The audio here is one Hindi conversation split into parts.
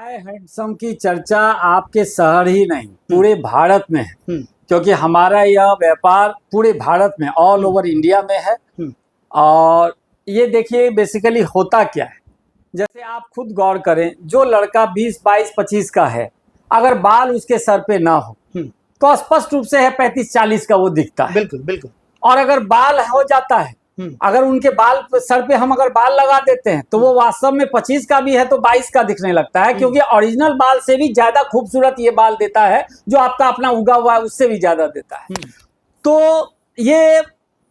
हाय हैंडसम की चर्चा आपके शहर ही नहीं पूरे भारत में है, क्योंकि हमारा यह व्यापार पूरे भारत में ऑल ओवर इंडिया में है। और ये देखिए बेसिकली होता क्या है, जैसे आप खुद गौर करें, जो लड़का 20, 22, 25 का है, अगर बाल उसके सर पे ना हो तो स्पष्ट रूप से है 35, 40 का वो दिखता है। बिल्कुल बिल्कुल। और अगर बाल हो जाता है, अगर उनके बाल सर पे हम अगर बाल लगा देते हैं तो वो वास्तव में 25 का भी है तो 22 का दिखने लगता है, क्योंकि ओरिजिनल बाल से भी ज्यादा खूबसूरत ये बाल देता है, जो आपका अपना उगा हुआ है उससे भी ज्यादा देता है। तो ये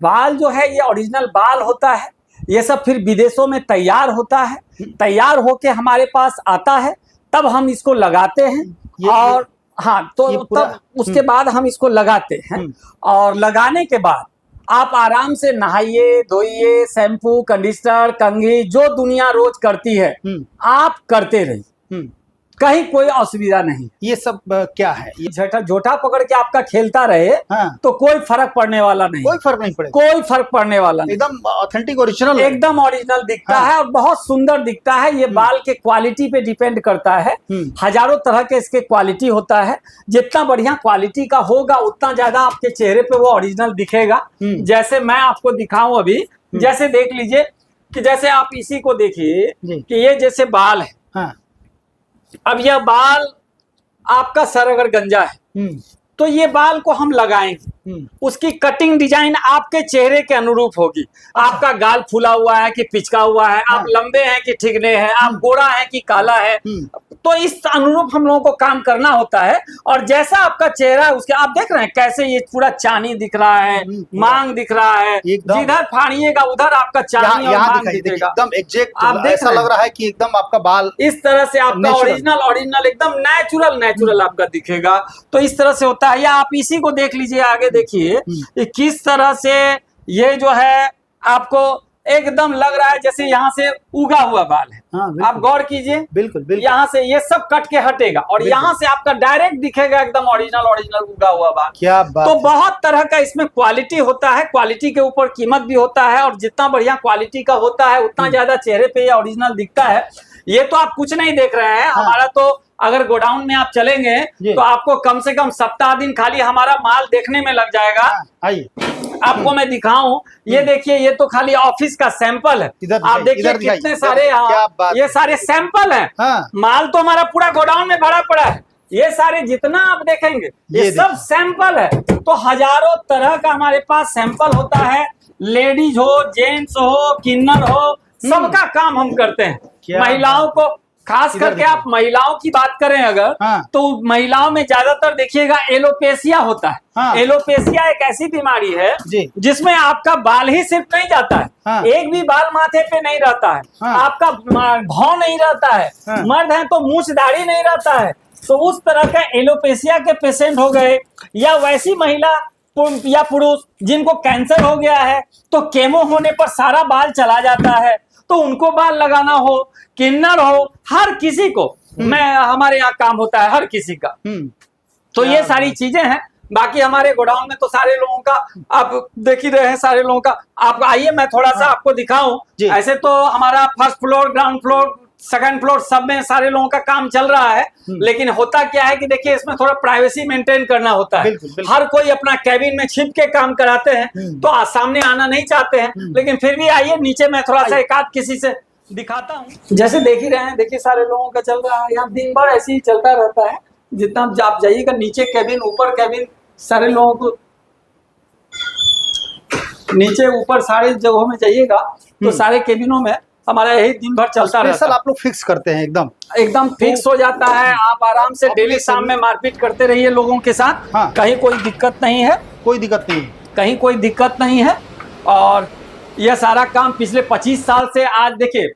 बाल जो है ये ओरिजिनल बाल होता है। ये सब फिर विदेशों में तैयार होता है, तैयार होके हमारे पास आता है, तब हम इसको लगाते हैं। और हाँ, तो तब उसके बाद हम इसको लगाते हैं, और लगाने के बाद आप आराम से नहाइए, धोइए, शैम्पू, कंडीशनर, कंघी, जो दुनिया रोज करती है आप करते रहिए, कहीं कोई असुविधा नहीं। ये सब क्या है? ये झोटा पकड़ के आपका खेलता रहे तो कोई फर्क पड़ने वाला नहीं, कोई फर्क नहीं पड़ेगा, कोई फर्क पड़ने वाला नहीं। एकदम ऑथेंटिक ओरिजिनल, एकदम ओरिजिनल दिखता है और बहुत सुंदर दिखता है। ये बाल के क्वालिटी पे डिपेंड करता है, हजारों तरह के इसके क्वालिटी होता है। जितना बढ़िया क्वालिटी का होगा उतना ज्यादा आपके चेहरे पे वो ओरिजिनल दिखेगा। जैसे मैं आपको दिखाऊं अभी, जैसे देख लीजिए कि जैसे आप इसी को देखिए कि ये जैसे बाल है। अब यह बाल आपका सर अगर गंजा है तो ये बाल को हम लगाएंगे, उसकी कटिंग डिजाइन आपके चेहरे के अनुरूप होगी। आपका गाल फूला हुआ है कि पिचका हुआ है, आप लंबे हैं कि ठिकने हैं, आप गोरा है कि काला है, तो इस अनुरूप हम लोगों को काम करना होता है। और जैसा आपका चेहरा है उसके, आप देख रहे हैं कैसे ये पूरा चांदी दिख रहा है, मांग दिख रहा है, जिधर फाड़िएगा उधर आपका चांदी और मांग दिखेगा, एकदम एग्जैक्ट। आप ऐसा लग रहा है कि एकदम आपका बाल इस तरह से आपका ओरिजिनल एकदम नेचुरल आपका दिखेगा। तो इस तरह से होता है। या आप इसी को देख लीजिए, आगे देखिए किस तरह से ये जो है आपको एकदम लग रहा है जैसे यहाँ से उगा हुआ बाल है। आप गौर कीजिए, बिल्कुल बिल्कुल, यहाँ से ये सब कट के हटेगा और यहाँ से आपका डायरेक्ट दिखेगा एकदम ओरिजिनल उगा हुआ बाल। क्या बात तो बहुत तरह का इसमें क्वालिटी होता है, क्वालिटी के ऊपर कीमत भी होता है, और जितना बढ़िया क्वालिटी का होता है उतना ज्यादा चेहरे पे ये ओरिजिनल दिखता है। ये तो आप कुछ नहीं देख रहे हैं, हमारा तो अगर गोडाउन में आप चलेंगे तो आपको कम से कम सप्ताह दिन खाली हमारा माल देखने में लग जाएगा। आइए आपको मैं दिखाऊं, ये देखिए, ये तो खाली ऑफिस का सैंपल है। आप देखिए कितने सारे, ये सारे सैंपल हैं। माल तो हमारा पूरा गोडाउन में भरा पड़ा है। ये सारे जितना आप देखेंगे ये सब सैंपल है। तो हजारों तरह का हमारे पास सैंपल होता है। लेडीज हो, जेंट्स हो, किन्नर हो, सबका काम हम करते हैं। महिलाओं को खास करके, आप महिलाओं की बात करें अगर, तो महिलाओं में ज्यादातर देखिएगा एलोपेशिया होता है। एलोपेशिया एक ऐसी बीमारी है जिसमें आपका बाल ही सिर्फ नहीं जाता है, एक भी बाल माथे पे नहीं रहता है, आपका भौं नहीं रहता है, मर्द है तो मूछ दाढ़ी नहीं रहता है। तो उस तरह का एलोपेशिया के पेशेंट हो गए, या वैसी महिला या पुरुष जिनको कैंसर हो गया है तो केमो होने पर सारा बाल चला जाता है, तो उनको बाल लगाना हो, किन्नर हो, हर किसी को हमारे यहाँ काम होता है, हर किसी का। तो ये सारी चीजें हैं। बाकी हमारे गोडाउन में तो सारे लोगों का आप देख ही रहे हैं, सारे लोगों का। आप आइए मैं थोड़ा सा आपको दिखाऊं। ऐसे तो हमारा first floor, ground floor, second floor सब में सारे लोगों का काम चल रहा है, लेकिन होता क्या है कि देखिए इसमें थोड़ा प्राइवेसी मेंटेन करना होता है। हर कोई अपना कैबिन में छिप के काम कराते हैं, तो सामने आना नहीं चाहते हैं, लेकिन फिर भी आइए नीचे मैं थोड़ा सा एक आध किसी से दिखाता हूँ। जैसे देख ही रहे हैं, देखिए सारे लोगों का चल रहा है, यहाँ दिन भर ऐसे ही चलता रहता है। जितना आप जाइएगा नीचे कैबिन, ऊपर कैबिन, सारे लोगों को नीचे ऊपर सारे जगहों में जाइएगा तो सारे कैबिनों में हमारा यही दिन भर चलता रहता है। आप लोग फिक्स करते हैं, एकदम फिक्स हो जाता है। आप आराम से डेली शाम में मारपीट करते रहिए लोगों के साथ। कहीं कोई दिक्कत नहीं है, कोई दिक्कत नहीं, कहीं कोई दिक्कत नहीं है। और यह सारा काम पिछले 25 साल से, आज देखिए